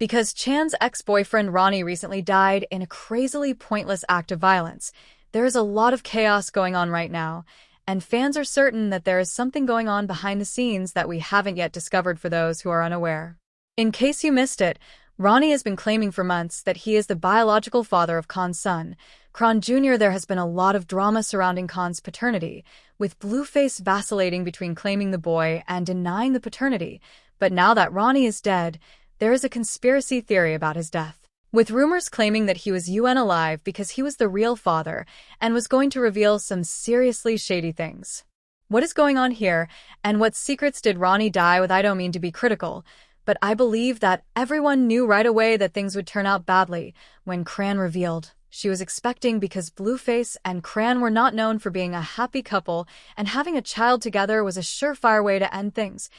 Because Chan's ex-boyfriend Ronny recently died in a crazily pointless act of violence. There is a lot of chaos going on right now, and fans are certain that there is something going on behind the scenes that we haven't yet discovered for those who are unaware. In case you missed it, Ronny has been claiming for months that he is the biological father of Khan's son, Chrisean Jr. There has been a lot of drama surrounding Khan's paternity, with Blueface vacillating between claiming the boy and denying the paternity. But now that Ronny is dead, there is a conspiracy theory about his death, with rumors claiming that he was alive because he was the real father and was going to reveal some seriously shady things. What is going on here, and what secrets did Ronny die with? I don't mean to be critical, but I believe that everyone knew right away that things would turn out badly when Chrisean revealed she was expecting, because Blueface and Chrisean were not known for being a happy couple, and having a child together was a surefire way to end things.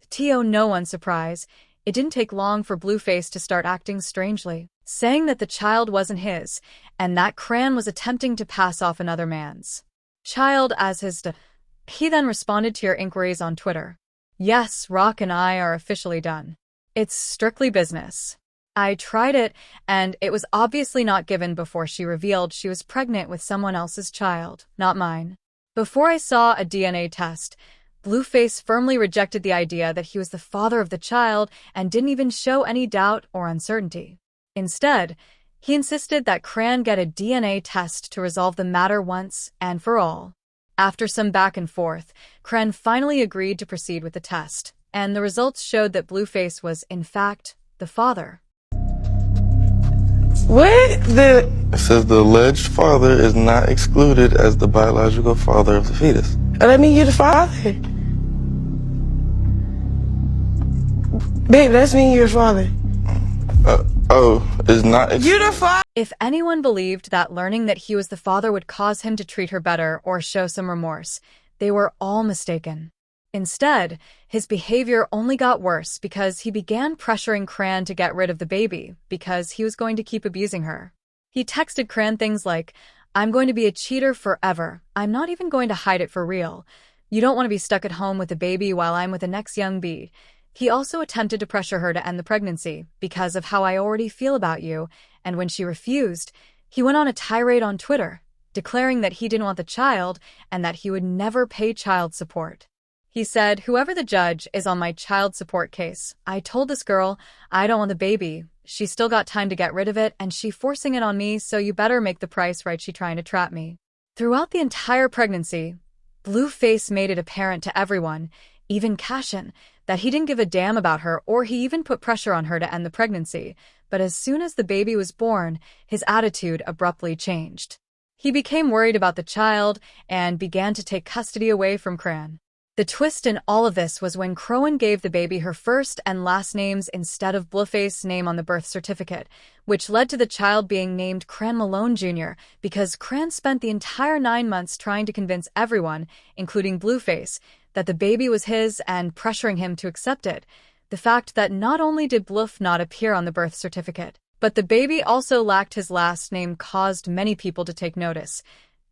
To no one's surprise, it didn't take long for Blueface to start acting strangely, saying that the child wasn't his, and that Chrisean was attempting to pass off another man's child as his. He then responded to your inquiries on Twitter. Yes, Rock and I are officially done. It's strictly business. I tried it, and it was obviously not given before she revealed she was pregnant with someone else's child, not mine. Before I saw a DNA test, Blueface firmly rejected the idea that he was the father of the child and didn't even show any doubt or uncertainty. Instead, he insisted that Chrisean get a DNA test to resolve the matter once and for all. After some back and forth, Chrisean finally agreed to proceed with the test, and the results showed that Blueface was, in fact, the father. What? It says the alleged father is not excluded as the biological father of the fetus. Oh, that mean you're the father? Babe, that's mean you're the father. Is not You're the father? If anyone believed that learning that he was the father would cause him to treat her better or show some remorse, they were all mistaken. Instead, his behavior only got worse because he began pressuring Chrisean to get rid of the baby because he was going to keep abusing her. He texted Chrisean things like, "I'm going to be a cheater forever. I'm not even going to hide it for real. You don't want to be stuck at home with the baby while I'm with the next young bee." He also attempted to pressure her to end the pregnancy because of how I already feel about you, and when she refused, he went on a tirade on Twitter, declaring that he didn't want the child and that he would never pay child support. He said, "Whoever the judge is on my child support case, I told this girl I don't want the baby. She still got time to get rid of it, and she forcing it on me, so you better make the price right. She trying to trap me." Throughout the entire pregnancy, Blueface made it apparent to everyone, even Chrisean, that he didn't give a damn about her, or he even put pressure on her to end the pregnancy. But as soon as the baby was born, his attitude abruptly changed. He became worried about the child and began to take custody away from Chrisean. The twist in all of this was when Chrisean gave the baby her first and last names instead of Blueface's name on the birth certificate, which led to the child being named Chrisean Jr. because Chrisean spent the entire 9 months trying to convince everyone, including Blueface, that the baby was his and pressuring him to accept it. The fact that not only did Bluff not appear on the birth certificate, but the baby also lacked his last name caused many people to take notice,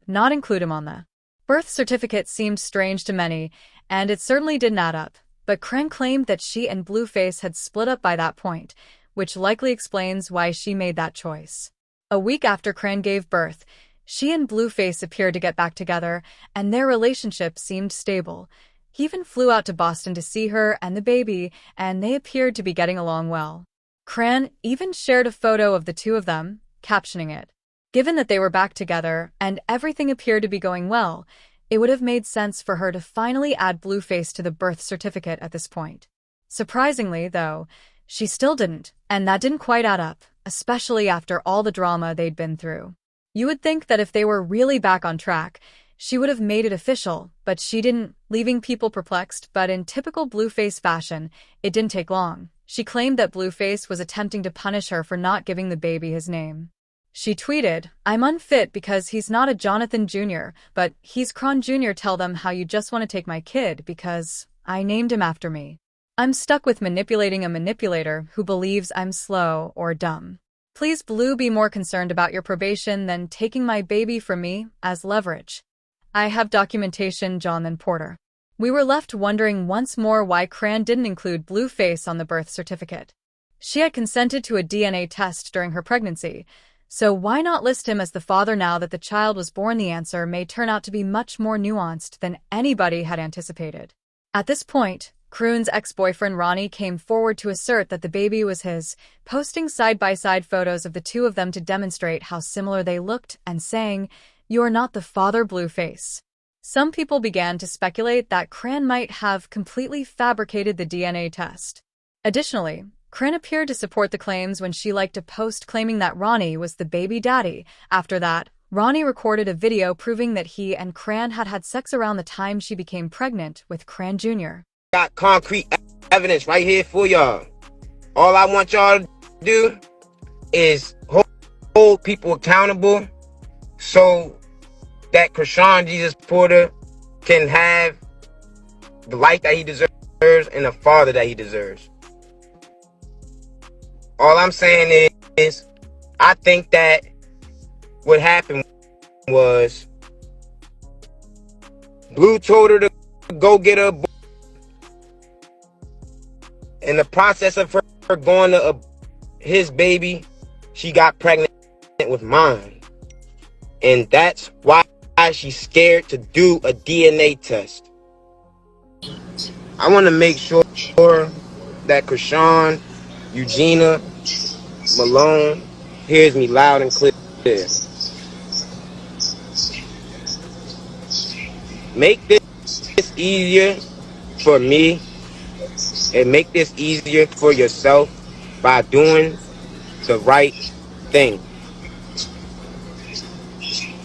not include him on the birth certificate. Seemed strange to many, and it certainly didn't add up, but Chrisean claimed that she and Blueface had split up by that point, which likely explains why she made that choice. A week after Chrisean gave birth, she and Blueface appeared to get back together, and their relationship seemed stable. He even flew out to Boston to see her and the baby, and they appeared to be getting along well. Chrisean even shared a photo of the two of them, captioning it, "Given that they were back together and everything appeared to be going well, it would have made sense for her to finally add Blueface to the birth certificate at this point." Surprisingly, though, she still didn't, and that didn't quite add up, especially after all the drama they'd been through. You would think that if they were really back on track, she would have made it official, but she didn't, leaving people perplexed. But in typical Blueface fashion, it didn't take long. She claimed that Blueface was attempting to punish her for not giving the baby his name. She tweeted, "I'm unfit because he's not a Jonathan Jr., but he's Chrisean Jr. Tell them how you just want to take my kid because I named him after me. I'm stuck with manipulating a manipulator who believes I'm slow or dumb. Please, Blue, be more concerned about your probation than taking my baby from me as leverage. I have documentation, John and Porter." We were left wondering once more why Chrisean didn't include Blueface on the birth certificate. She had consented to a DNA test during her pregnancy, so why not list him as the father now that the child was born? The answer may turn out to be much more nuanced than anybody had anticipated. At this point, Chrsiean's ex-boyfriend Ronny came forward to assert that the baby was his, posting side-by-side photos of the two of them to demonstrate how similar they looked and saying, "You're not the father, Blueface." Some people began to speculate that Chrisean might have completely fabricated the DNA test. Additionally, Chrisean appeared to support the claims when she liked a post claiming that Ronny was the baby daddy. After that, Ronny recorded a video proving that he and Chrisean had had sex around the time she became pregnant with Chrisean Jr. Got concrete evidence right here for y'all. All I want y'all to do is hold people accountable so that Chrisean Jesus Porter can have the life that he deserves and the father that he deserves. All I'm saying is, I think that what happened was Blue told her to go get her boy. In the process of her going to his baby, she got pregnant with mine. And that's why she's scared to do a DNA test. I want to make sure that Chrisean, Eugenia, Malone hears me loud and clear. Make this easier for me and make this easier for yourself by doing the right thing.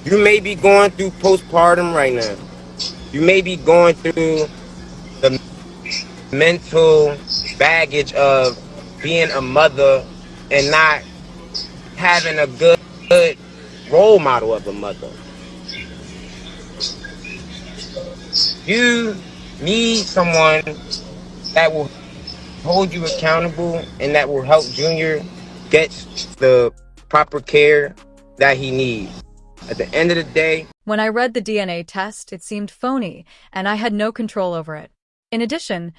You may be going through postpartum right now. You may be going through the mental baggage of being a mother and not having a good role model of a mother. You need someone that will hold you accountable and that will help Junior get the proper care that he needs. At the end of the day, when I read the DNA test, it seemed phony, and I had no control over it. In addition,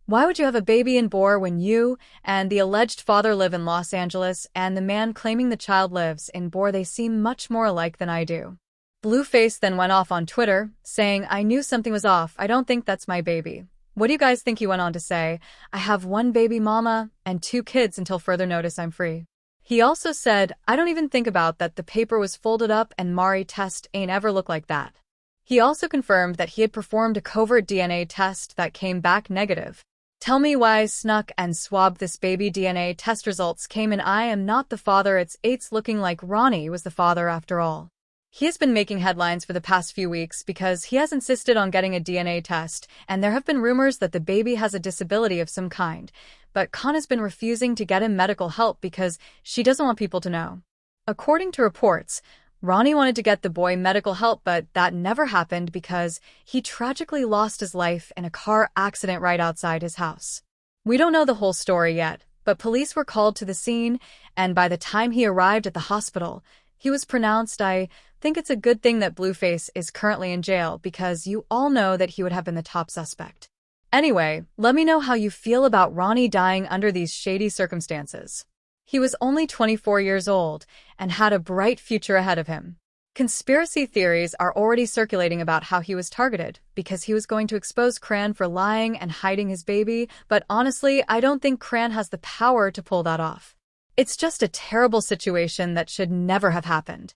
why would you have a baby in Boer when you and the alleged father live in Los Angeles and the man claiming the child lives in Boer? They seem much more alike than I do. Blueface then went off on Twitter, saying, "I knew something was off. I don't think that's my baby." What do you guys think? He went on to say, "I have one baby mama and 2 kids until further notice. I'm free." He also said, "I don't even think about that. The paper was folded up and Mari test ain't ever looked like that." He also confirmed that he had performed a covert DNA test that came back negative. "Tell me why I snuck and swabbed this baby. DNA test results came and I am not the father. It's looking like Ronny was the father after all." He has been making headlines for the past few weeks because he has insisted on getting a DNA test, and there have been rumors that the baby has a disability of some kind, but Khan has been refusing to get him medical help because she doesn't want people to know. According to reports, Ronny wanted to get the boy medical help, but that never happened because he tragically lost his life in a car accident right outside his house. We don't know the whole story yet, but police were called to the scene, and by the time he arrived at the hospital, he was pronounced. I think it's a good thing that Blueface is currently in jail because you all know that he would have been the top suspect. Anyway, let me know how you feel about Ronny dying under these shady circumstances. He was only 24 years old and had a bright future ahead of him. Conspiracy theories are already circulating about how he was targeted because he was going to expose Chrisean for lying and hiding his baby, but honestly, I don't think Chrisean has the power to pull that off. It's just a terrible situation that should never have happened.